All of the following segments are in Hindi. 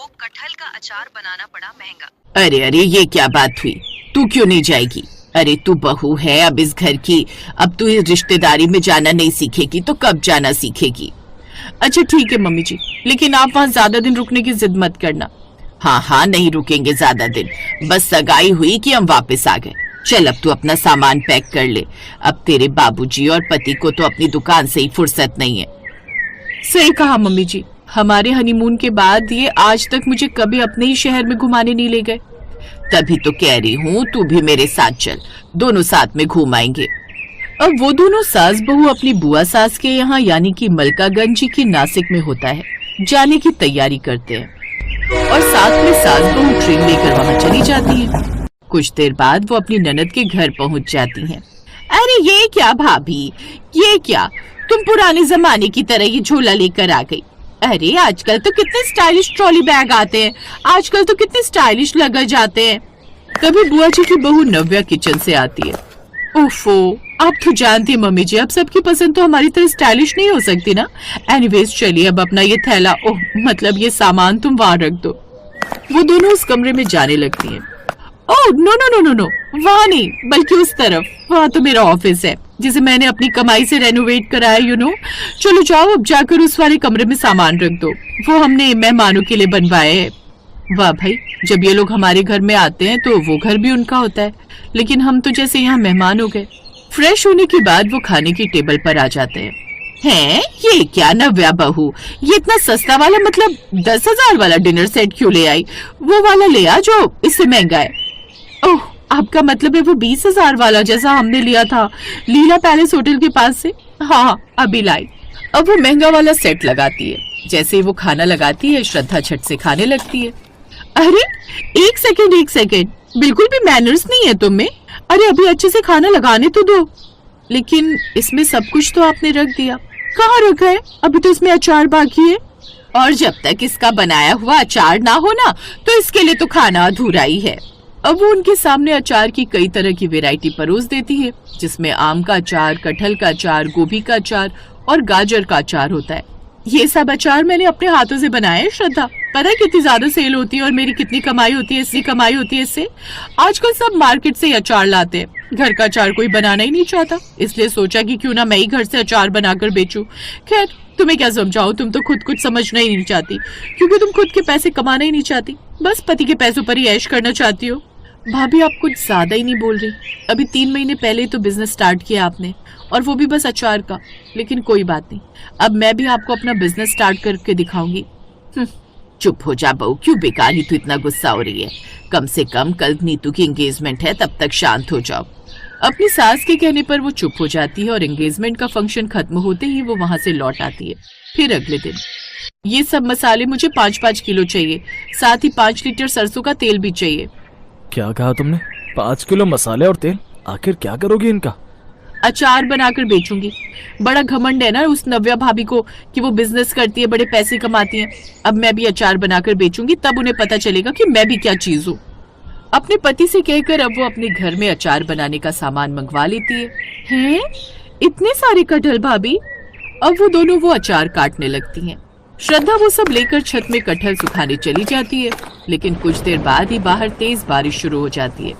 को कटहल का अचार बनाना पड़ा महंगा। अरे अरे, ये क्या बात हुई? तू क्यों नहीं जाएगी? अरे तू बहू है अब इस घर की, अब तू इस रिश्तेदारी में जाना नहीं सीखेगी तो कब जाना सीखेगी? अच्छा ठीक है मम्मी जी, लेकिन आप वहाँ ज्यादा दिन रुकने की जिद मत करना। हाँ हाँ, नहीं रुकेंगे ज्यादा दिन, बस सगाई हुई कि हम वापस आ गए। चल अब तू अपना सामान पैक कर ले, अब तेरे बाबूजी और पति को तो अपनी दुकान से ही फुर्सत नहीं है। सही कहा मम्मी जी, हमारे हनीमून के बाद ये आज तक मुझे कभी अपने ही शहर में घुमाने नहीं ले गए। तभी तो कह रही हूँ तू भी मेरे साथ चल, दोनों साथ में घूम आएंगे। अब वो दोनों सास बहू अपनी बुआ सास के यहाँ यानी कि मलकागंज जी की नासिक में होता है जाने की तैयारी करते हैं और साथ में सास बहू ट्रेन लेकर वहाँ चली जाती है। कुछ देर बाद वो अपनी ननद के घर पहुँच जाती हैं। अरे ये क्या भाभी, ये क्या, तुम पुराने जमाने की तरह ये झोला लेकर आ गई? अरे आजकल तो कितने स्टाइलिश ट्रॉली बैग आते हैं, आजकल तो कितने स्टाइलिश लगेज आते हैं। तभी बुआ जी की बहू नव्या किचन से आती है। ओफो, आप तो जानती है मम्मी जी, अब सबकी पसंद तो हमारी तरह स्टाइलिश नहीं हो सकती ना। एनीवेज चलिए अब अपना ये थैला, ओह मतलब ये सामान तुम वहाँ रख दो। वो दोनों उस कमरे में जाने लगती हैं। Oh no no no no no, वहाँ नहीं बल्कि उस तरफ, वहाँ तो मेरा ऑफिस है जिसे मैंने अपनी कमाई से रेनोवेट कराया, यू नो। चलो जाओ अब जाकर उस वाले कमरे में सामान रख दो, वो हमने मेहमानों के लिए बनवाए है। वाह भाई, जब ये लोग हमारे घर में आते हैं तो वो घर भी उनका होता है, लेकिन हम तो जैसे यहाँ मेहमान हो गए। फ्रेश होने के बाद वो खाने की टेबल पर आ जाते हैं। हैं, ये क्या नव्या बहू, ये इतना सस्ता वाला मतलब 10,000 वाला डिनर सेट क्यों ले आई? वो वाला ले आ जो इससे महंगा है। ओह, आपका मतलब है वो 20,000 वाला जैसा हमने लिया था लीला पैलेस होटल के पास से? हाँ अभी लाई। अब वो महंगा वाला सेट लगाती है। जैसे ही वो खाना लगाती है श्रद्धा झट से खाने लगती है। अरे एक सेकेंड, बिल्कुल भी मैनर्स नहीं है तुम में। अरे अभी अच्छे से खाना लगाने तो दो। लेकिन इसमें सब कुछ तो आपने रख दिया, कहाँ रखा है? अभी तो इसमें अचार बाकी है, और जब तक इसका बनाया हुआ अचार ना हो ना तो इसके लिए तो खाना अधूरा ही है। अब वो उनके सामने अचार की कई तरह की वैरायटी परोस देती है, जिसमें आम का अचार, कटहल का अचार, गोभी का अचार और गाजर का अचार होता है। ये सब अचार मैंने अपने हाथों से बनाए है श्रद्धा। पता है कितनी ज्यादा सेल होती है और मेरी कितनी कमाई होती है, इसकी कमाई होती है इससे। आजकल सब मार्केट से ही अचार लाते हैं, घर का अचार कोई बनाना ही नहीं चाहता, इसलिए सोचा कि क्यों ना मैं ही घर से अचार बनाकर बेचूं। खैर तुम्हें क्या समझाऊं, तुम तो खुद कुछ समझना ही नहीं चाहती, क्योंकि तुम खुद के पैसे कमाना ही नहीं चाहती, बस पति के पैसों पर ही ऐश करना चाहती हो। भाभी आप कुछ ज्यादा ही नहीं बोल रही, अभी 3 महीने पहले तो बिजनेस स्टार्ट किया आपने, और वो भी बस अचार का। लेकिन कोई बात नहीं, अब मैं भी आपको अपना बिजनेस स्टार्ट करके दिखाऊंगी। चुप हो जा बहू, क्यों बेकार ही तू इतना गुस्सा हो रही है? कम से कम कल नीतू की एंगेजमेंट है, तब तक शांत हो जाओ। अपनी सास के कहने पर वो चुप हो जाती है और एंगेजमेंट का फंक्शन खत्म होते ही वो वहाँ से लौट आती है। फिर अगले दिन, ये सब मसाले मुझे 5-5 किलो चाहिए, साथ ही 5 लीटर सरसों का तेल भी चाहिए। क्या कहा तुमने? 5 किलो मसाले और तेल? आखिर क्या करोगी इनका? अचार बनाकर बेचूंगी। बड़ा घमंड है ना उस नव्या भाभी को कि वो बिजनेस करती है, बड़े पैसे कमाती है। अब मैं भी अचार बनाकर बेचूंगी, तब उन्हें पता चलेगा कि मैं भी क्या चीज हूँ। अपने पति से कहकर अब वो अपने घर में अचार बनाने का सामान मंगवा लेती है। हैं? इतने सारे कटहल भाभी? अब वो दोनों वो अचार काटने लगती हैं। श्रद्धा वो सब लेकर छत में कटहल सुखाने चली जाती है, लेकिन कुछ देर बाद ही बाहर तेज बारिश शुरू हो जाती है।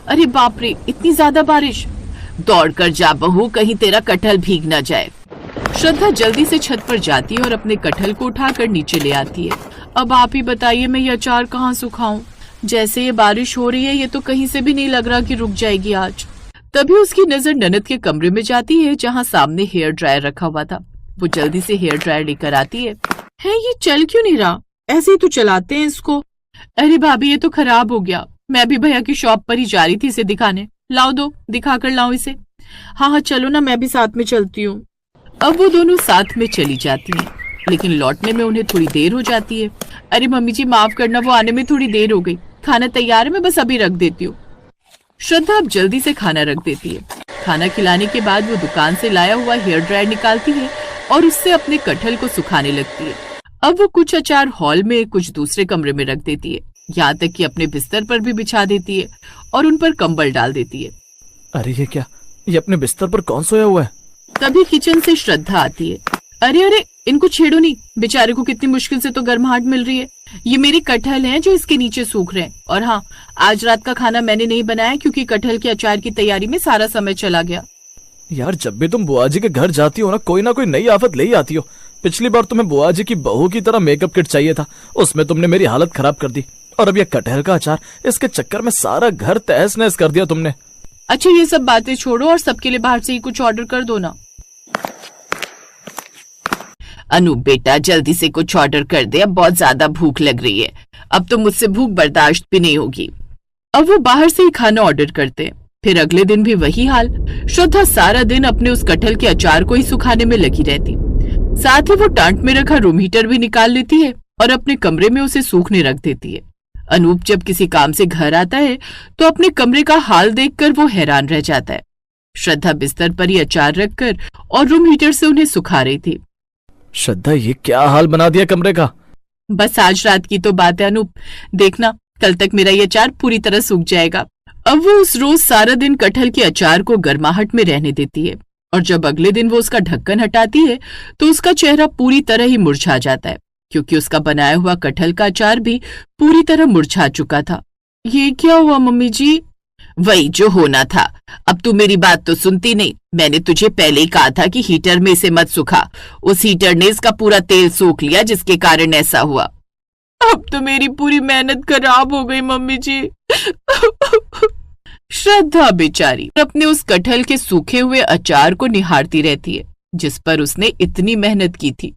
अरे बाप रे, इतनी ज्यादा बारिश! दौड़कर जा बहू, कहीं तेरा कटहल भीग ना जाए। श्रद्धा जल्दी से छत पर जाती है और अपने कटहल को उठाकर नीचे ले आती है। अब आप ही बताइए मैं ये अचार कहाँ सुखाऊं? जैसे ये बारिश हो रही है, ये तो कहीं से भी नहीं लग रहा कि रुक जाएगी आज। तभी उसकी नजर ननद के कमरे में जाती है, जहाँ सामने हेयर ड्रायर रखा हुआ था। वो जल्दी से हेयर ड्रायर लेकर आती है। ये चल क्यों नहीं रहा? ऐसे ही तो चलाते हैं इसको। अरे भाभी ये तो खराब हो गया, मैं भी भैया की शॉप पर ही जा रही थी इसे दिखाने। लाओ दो, दिखा कर लाओ इसे। हाँ चलो ना, मैं भी साथ में चलती हूँ। अब वो दोनों साथ में चली जाती हैं, लेकिन लौटने में उन्हें थोड़ी देर हो जाती है। अरे मम्मी जी माफ करना, वो आने में थोड़ी देर हो गई। खाना तैयार है, मैं बस अभी रख देती हूँ। श्रद्धा अब जल्दी से खाना रख देती है। खाना खिलाने के बाद वो दुकान से लाया हुआ हेयर ड्रायर निकालती है और उससे अपने कटहल को सुखाने लगती है। अब वो कुछ अचार हॉल में, कुछ दूसरे कमरे में रख देती है, यहाँ तक कि अपने बिस्तर पर भी बिछा देती है और उन पर कंबल डाल देती है। अरे ये क्या, ये अपने बिस्तर पर कौन सोया हुआ है? तभी किचन से श्रद्धा आती है। अरे अरे, इनको छेड़ो नहीं, बेचारे को कितनी मुश्किल से तो गर्माहट मिल रही है। ये मेरे कटहल हैं जो इसके नीचे सूख रहे हैं। और हाँ, आज रात का खाना मैंने नहीं बनाया क्योंकि कटहल के अचार की तैयारी में सारा समय चला गया। यार जब भी तुम बुआ जी के घर जाती हो ना कोई नई आफत ले ही आती हो। पिछली बार तुम्हें बुआ जी की बहू की तरह मेकअप किट चाहिए था, उसमें तुमने मेरी हालत खराब कर दी। और अब ये कटहल का अचार, इसके चक्कर में सारा घर तहस नहस कर दिया तुमने। अच्छा ये सब बातें छोड़ो और सबके लिए बाहर से ही कुछ ऑर्डर कर दो ना। अनूप बेटा जल्दी से कुछ ऑर्डर कर दे, अब बहुत ज्यादा भूख लग रही है। अब तो मुझसे भूख बर्दाश्त भी नहीं होगी। अब वो बाहर से ही खाना ऑर्डर करते। फिर अगले दिन भी वही हाल। श्रद्धा सारा दिन अपने उस कटहल के अचार को ही सुखाने में लगी रहती। साथ ही वो टांट में रखा रूम हीटर भी निकाल लेती है और अपने कमरे में उसे सूखने रख देती है। अनूप जब किसी काम से घर आता है तो अपने कमरे का हाल देखकर वो हैरान रह जाता है। श्रद्धा बिस्तर पर ही अचार रखकर और रूम हीटर से उन्हें सुखा रही थी। श्रद्धा ये क्या हाल बना दिया कमरे का? बस आज रात की तो बात है अनूप, देखना कल तक मेरा ये अचार पूरी तरह सूख जाएगा। अब वो उस रोज सारा दिन कटहल के अचार को गर्माहट में रहने देती है और जब अगले दिन वो उसका ढक्कन हटाती है तो उसका चेहरा पूरी तरह ही मुरझा जाता है क्योंकि उसका बनाया हुआ कटहल का अचार भी पूरी तरह मुरझा चुका था। ये क्या हुआ मम्मी जी? वही जो होना था। अब तू मेरी बात तो सुनती नहीं। मैंने तुझे पहले ही कहा था कि हीटर में इसे मत सुखा। उस हीटर ने इसका पूरा तेल सोख लिया जिसके कारण ऐसा हुआ। अब तो मेरी पूरी मेहनत खराब हो गई मम्मी जी। श्रद्धा बेचारी अपने उस कटहल के सूखे हुए अचार को निहारती रहती है जिस पर उसने इतनी मेहनत की थी